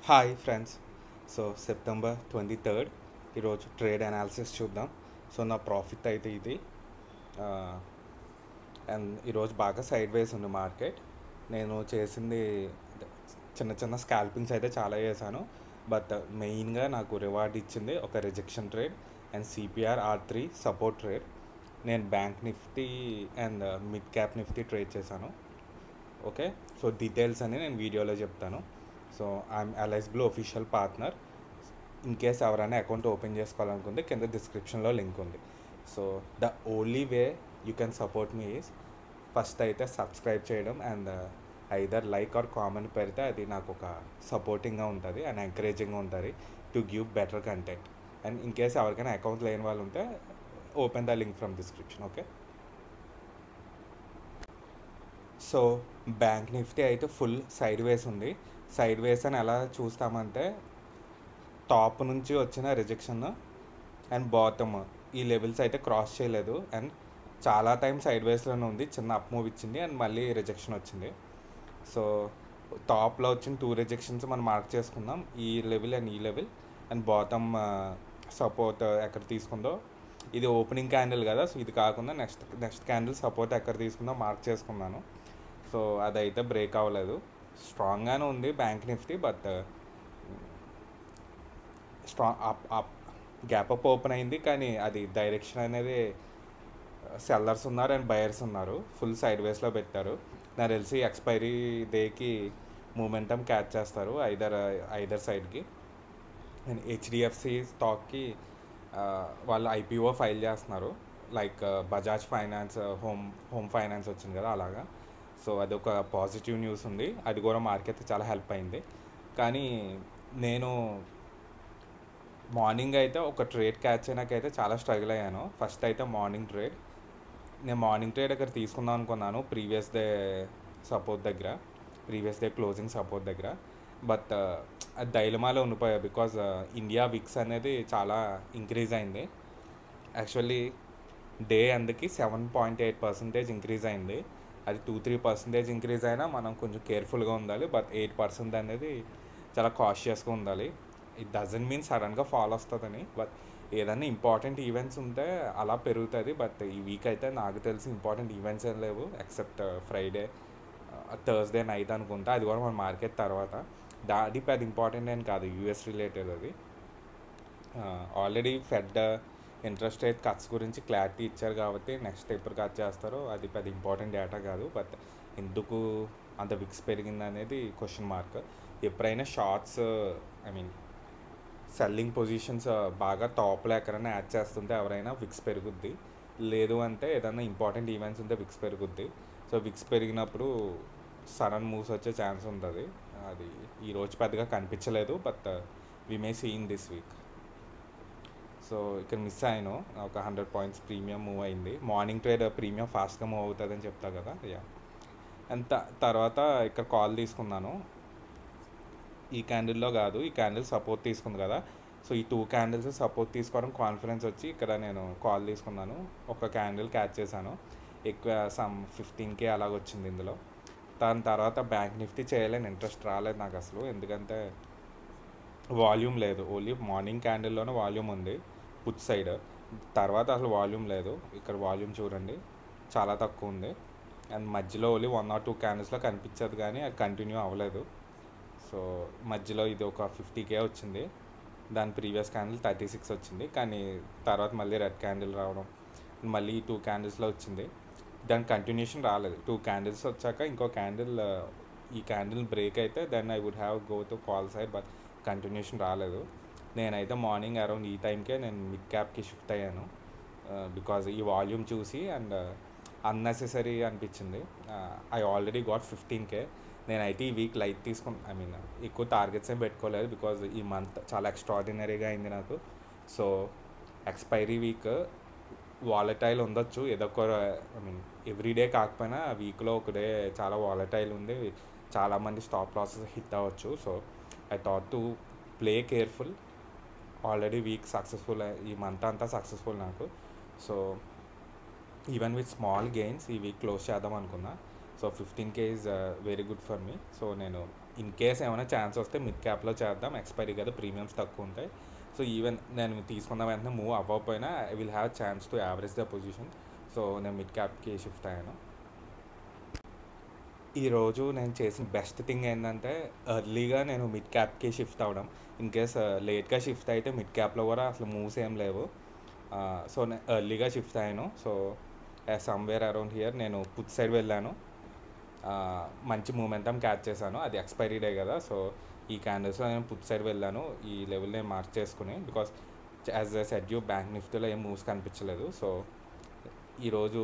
Hi friends. September 23rd ఈరోజు trade analysis చూద్దాం. నా ప్రాఫిట్ అయితే ఇది. అండ్ ఈరోజు బాగా సైడ్ వేస్ ఉంది మార్కెట్. నేను చేసింది చిన్న చిన్న స్కాల్పింగ్స్ అయితే చాలా చేశాను. బట్ మెయిన్గా నాకు రివార్డ్ ఇచ్చింది ఒక rejection trade and CPR-R3 support trade. నేను bank Nifty and mid cap Nifty trade చేశాను. ఓకే, డీటెయిల్స్ అని నేను వీడియోలో చెప్తాను. I'm Alice Blue official partner. In case ఎవరైనా అకౌంట్ ఓపెన్ చేసుకోవాలనుకుంటే కింద డిస్క్రిప్షన్లో లింక్ ఉంది. The only way you can support me is first అయితే సబ్స్క్రైబ్ చేయడం and either like or comment పెడితే అది నాకు ఒక సపోర్టింగ్గా ఉంటుంది అండ్ ఎంకరేజింగ్గా ఉంటుంది to give better content. And in case ఎవరికైనా అకౌంట్ లేని వాళ్ళు ఉంటే open the link from description. Okay, bank Nifty అయితే ఫుల్ సైడ్ వేస్ ఉంది. సైడ్ వేస్ అని ఎలా చూస్తామంటే టాప్ నుంచి వచ్చిన రిజెక్షన్ అండ్ బాటమ్ ఈ లెవెల్స్ అయితే క్రాస్ చేయలేదు అండ్ చాలా టైం సైడ్ వేస్లోనే ఉంది. చిన్న అప్ మూవ్ ఇచ్చింది అండ్ మళ్ళీ రిజెక్షన్ వచ్చింది. టాప్లో వచ్చిన 2 రిజెక్షన్స్ మనం మార్క్ చేసుకుందాం, ఈ లెవెల్ అండ్ ఈ లెవెల్. అండ్ బాటమ్ సపోర్ట్ ఎక్కడ తీసుకుందో, ఇది ఓపెనింగ్ క్యాండిల్ కదా, ఇది కాకుండా నెక్స్ట్ క్యాండిల్ సపోర్ట్ ఎక్కడ తీసుకుందో మార్క్ చేసుకున్నాను. అదైతే బ్రేక్ అవ్వలేదు. స్ట్రాంగ్గానే ఉంది bank Nifty, but gap up open అయింది కానీ అది డైరెక్షన్ అనేది సెల్లర్స్ ఉన్నారు అండ్ బయర్స్ ఉన్నారు. ఫుల్ సైడ్ వేస్లో పెట్టారు. నాకు తెలిసి ఎక్స్పైరీ డేకి మూమెంటం క్యాచ్ చేస్తారు ఐదర్ సైడ్కి. అండ్ HDFC స్టాక్కి వాళ్ళు IPO ఫైల్ చేస్తున్నారు. Like Bajaj finance, home finance వచ్చింది కదా, అలాగా. అదొక పాజిటివ్ న్యూస్ ఉంది. అది కూడా మార్కెట్ చాలా హెల్ప్ అయింది. కానీ నేను మార్నింగ్ అయితే ఒక ట్రేడ్ క్యాచ్ అయినాకైతే చాలా స్ట్రగుల్ అయ్యాను. ఫస్ట్ అయితే మార్నింగ్ ట్రేడ్ అక్కడ తీసుకుందాం అనుకున్నాను ప్రీవియస్ డే క్లోజింగ్ సపోర్ట్ దగ్గర. బట్ అది డైలమాలో ఉండిపోయా బికాజ్ ఇండియా విక్స్ అనేది చాలా ఇంక్రీజ్ అయింది. యాక్చువల్లీ డే అందుకి 7.8% ఇంక్రీజ్ అయింది. అది 2-3% ఇంక్రీజ్ అయినా మనం కొంచెం కేర్ఫుల్గా ఉండాలి. బట్ 8% అనేది చాలా కాషియస్గా ఉండాలి. ఇట్ డజంట్ మీన్ సడన్గా ఫాల్ వస్తుందని, బట్ ఏదైనా ఇంపార్టెంట్ ఈవెంట్స్ ఉంటే అలా పెరుగుతుంది. బట్ ఈ వీక్ అయితే నాకు తెలిసి ఇంపార్టెంట్ ఈవెంట్స్ ఏం లేవు ఎక్సెప్ట్ ఫ్రైడే, థర్స్డే నైట్ అనుకుంటా. అది కూడా మన మార్కెట్ తర్వాత. అది పెద్ద ఇంపార్టెంట్ అని కాదు, US రిలేటెడ్ అది. Already fed interest rate cuts గురించి క్లారిటీ ఇచ్చారు కాబట్టి నెక్స్ట్ ఎప్పుడు కట్ చేస్తారో అది పెద్ద ఇంపార్టెంట్ డేటా కాదు. బట్ ఎందుకు అంత విక్స్ పెరిగింది అనేది క్వశ్చన్ మార్క్. ఎప్పుడైనా షార్ట్స్ సెల్లింగ్ పొజిషన్స్ బాగా టాప్లో ఎక్కడైనా యాడ్ చేస్తుంటే ఎవరైనా విక్స్ పెరుగుద్ది. లేదు అంటే ఏదైనా ఇంపార్టెంట్ ఈవెంట్స్ ఉంటే విక్స్ పెరుగుద్ది. విక్స్ పెరిగినప్పుడు సడన్ మూవ్స్ వచ్చే ఛాన్స్ ఉంటుంది. అది ఈరోజు పెద్దగా కనిపించలేదు, but we may see in this week. ఇక్కడ మిస్ అయ్యాను. ఒక 100 పాయింట్స్ ప్రీమియం మూవ్ అయింది. మార్నింగ్ ట్రేడ్ ప్రీమియం ఫాస్ట్గా మూవ్ అవుతుందని చెప్తా కదా. అండ్ తర్వాత ఇక్కడ కాల్ తీసుకున్నాను. ఈ క్యాండిల్లో కాదు, ఈ క్యాండిల్ సపోర్ట్ తీసుకుంది కదా. ఈ 2 క్యాండిల్స్ సపోర్ట్ తీసుకోవడం కాన్ఫిడెన్స్ వచ్చి ఇక్కడ నేను కాల్ తీసుకున్నాను. ఒక క్యాండిల్ క్యాచ్ చేశాను. ఎక్కువ సమ్ 15K అలాగొచ్చింది ఇందులో. దాని తర్వాత బ్యాంక్ నిఫ్టీ చేయలేని ఇంట్రెస్ట్ రాలేదు నాకు అసలు, ఎందుకంటే వాల్యూమ్ లేదు. ఓన్లీ మార్నింగ్ క్యాండిల్లోనే వాల్యూమ్ ఉంది పుట్ సైడ్, తర్వాత అసలు వాల్యూమ్ లేదు. ఇక్కడ వాల్యూమ్ చూడండి చాలా తక్కువ ఉంది. అండ్ మధ్యలో ఓన్లీ 1 or 2 క్యాండిల్స్లో కనిపించదు కానీ అది కంటిన్యూ అవ్వలేదు. మధ్యలో ఇది ఒక 50K వచ్చింది. దాని ప్రీవియస్ క్యాండిల్ 36 వచ్చింది. కానీ తర్వాత మళ్ళీ రెడ్ క్యాండిల్ రావడం, మళ్ళీ 2 క్యాండిల్స్లో వచ్చింది. దాని కంటిన్యూషన్ రాలేదు. 2 క్యాండిల్స్ వచ్చాక ఇంకో క్యాండిల్, ఈ క్యాండిల్ బ్రేక్ అయితే then I would have go to call side, but continuation రాలేదు. నేనైతే మార్నింగ్ అరౌండ్ ఈ టైంకే నేను మిడ్ క్యాప్కి షిఫ్ట్ అయ్యాను బికాజ్ ఈ వాల్యూమ్ చూసి అండ్ అన్నెసెసరీ అనిపించింది. I already got 15K. నేనైతే ఈ వీక్ లైట్ ఎక్కువ టార్గెట్స్ ఏం పెట్టుకోలేదు బికాజ్ ఈ మంత్ చాలా ఎక్స్ట్రాడినరీగా అయింది నాకు. ఎక్స్పైరీ వీక్ వాలటైల్ ఉండొచ్చు, ఏదో ఒక ఎవ్రీడే కాకపోయినా వీక్లో ఒక డే చాలా వాలటైల్ ఉంది. చాలామంది స్టాప్ లాసెస్ హిట్ అవ్వచ్చు. I thought to play careful. Already week successful, ఈ మంత్ అంతా సక్సెస్ఫుల్ నాకు. ఈవెన్ విత్ స్మాల్ గెయిన్స్ ఈ వీక్ క్లోజ్ చేద్దాం అనుకున్నా. 15K is very good for me. నేను ఇన్ కేస్ ఏమైనా ఛాన్స్ వస్తే మిడ్ క్యాప్లో చేద్దాం, ఎక్స్పైరీ కదా, ప్రీమియమ్స్ తక్కువ ఉంటాయి. సో ఈవెన్ నేను తీసుకున్న వెంటనే మూవ్ అవ్వకపోయినా I will have chance to average the position. So నేను మిడ్ క్యాప్కి షిఫ్ట్ అయ్యాను. ఈరోజు నేను చేసిన బెస్ట్ థింగ్ ఏంటంటే ఎర్లీగా నేను మిడ్ క్యాప్కి షిఫ్ట్ అవ్వడం. ఇన్ కేస్ లేట్గా షిఫ్ట్ అయితే మిడ్ క్యాప్లో కూడా అసలు మూవ్స్ ఏం లేవు. సో నేను ఎర్లీగా షిఫ్ట్ అయ్యాను. సో సమ్వేర్ అరౌండ్ హియర్ నేను పుట్ సైడ్ వెళ్ళాను. మంచి మూమెంటం క్యాచ్ చేశాను. అది ఎక్స్పైరీ డే కదా, సో ఈ క్యాండిల్స్లో నేను పుట్ సైడ్ వెళ్ళాను ఈ లెవెల్ని మార్క్ చేసుకుని. Because as a said you bank నిఫ్టీలో ఏం మూవ్స్ కనిపించలేదు. సో ఈరోజు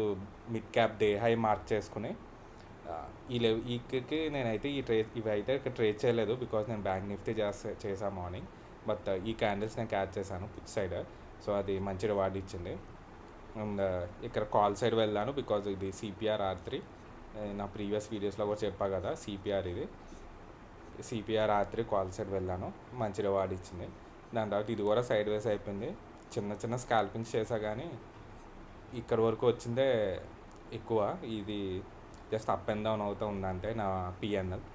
mid cap day high mark చేసుకుని ఈకి నేనైతే ఇవైతే ఇక్కడ ట్రేడ్ చేయలేదు, బికాజ్ నేను బ్యాంక్ నిఫ్టీ చేశాను మార్నింగ్. బట్ ఈ క్యాండిల్స్ నేను క్యాచ్ చేశాను పుట్ సైడ్. సో అది మంచి రివార్డ్ ఇచ్చింది. అండ్ ఇక్కడ కాల్ సైడ్ వెళ్ళాను బికాజ్ ఇది సిపిఆర్ R3. నా ప్రీవియస్ వీడియోస్లో కూడా చెప్పా కదా, ఇది సిపిఆర్ R3 కాల్ సైడ్ వెళ్ళాను, మంచి రివార్డ్ ఇచ్చింది. దాని తర్వాత ఇది కూడా సైడ్ వేస్ అయిపోయింది. చిన్న చిన్న స్కాల్పింగ్స్ చేసా కానీ ఇక్కడ వరకు వచ్చిందే ఎక్కువ. ఇది జస్ట్ అప్ అండ్ డౌన్ అవుతూ ఉందంటే నా పిఎన్ఎల్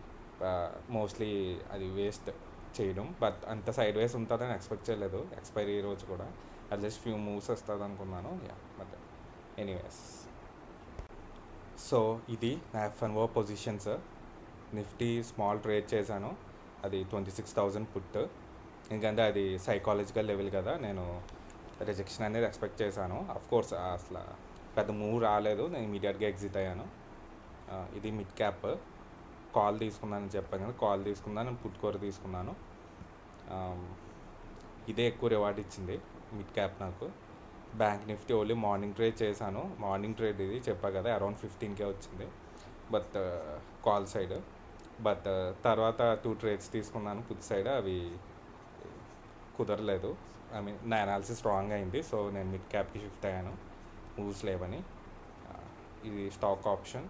మోస్ట్లీ అది వేస్ట్ చేయడం. బట్ అంత సైడ్ వేస్ ఉంటుందని ఎక్స్పెక్ట్ చేయలేదు ఎక్స్పైరీ రోజు కూడా. అది జస్ట్ ఫ్యూ మూవ్స్ వస్తుంది అనుకున్నాను. బట్ ఎనీవేస్, సో ఇది నా F&O positions. Nifty small trade చేశాను, అది 26,000 పుట్. ఎందుకంటే అది సైకాలజికల్ లెవెల్ కదా, నేను రిజెక్షన్ అనేది ఎక్స్పెక్ట్ చేశాను. అఫ్కోర్స్ అసలు పెద్ద మూవ్ రాలేదు, నేను ఇమీడియట్గా ఎగ్జిట్ అయ్యాను. ఇది మిడ్ క్యాప్ కాల్ తీసుకున్నానని చెప్పాను కదా, కాల్ తీసుకున్నాను, పుట్ కోర్ తీసుకున్నాను. ఇదే ఎక్కువ రివార్డ్ ఇచ్చింది మిడ్ క్యాప్ నాకు. Bank Nifty only morning trade చేశాను. మార్నింగ్ ట్రేడ్ ఇది చెప్పా కదా, అరౌండ్ 15K వచ్చింది బట్ కాల్ సైడ్. బట్ తర్వాత 2 ట్రేడ్స్ తీసుకున్నాను పుట్ సైడ్, అవి కుదరలేదు. ఐ మీన్ నా అనాలిసిస్ స్ట్రాంగ్ అయింది. సో నేను మిడ్ క్యాప్కి షిఫ్ట్ అయ్యాను మూవ్స్ లేవని. ఇది స్టాక్ ఆప్షన్.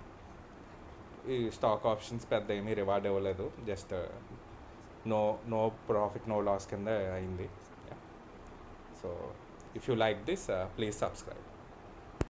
ఈ స్టాక్ ఆప్షన్స్ పెద్ద ఏమీ రివార్డ్ ఇవ్వలేదు, just no profit no loss కింద అయింది. So if you like this, please subscribe.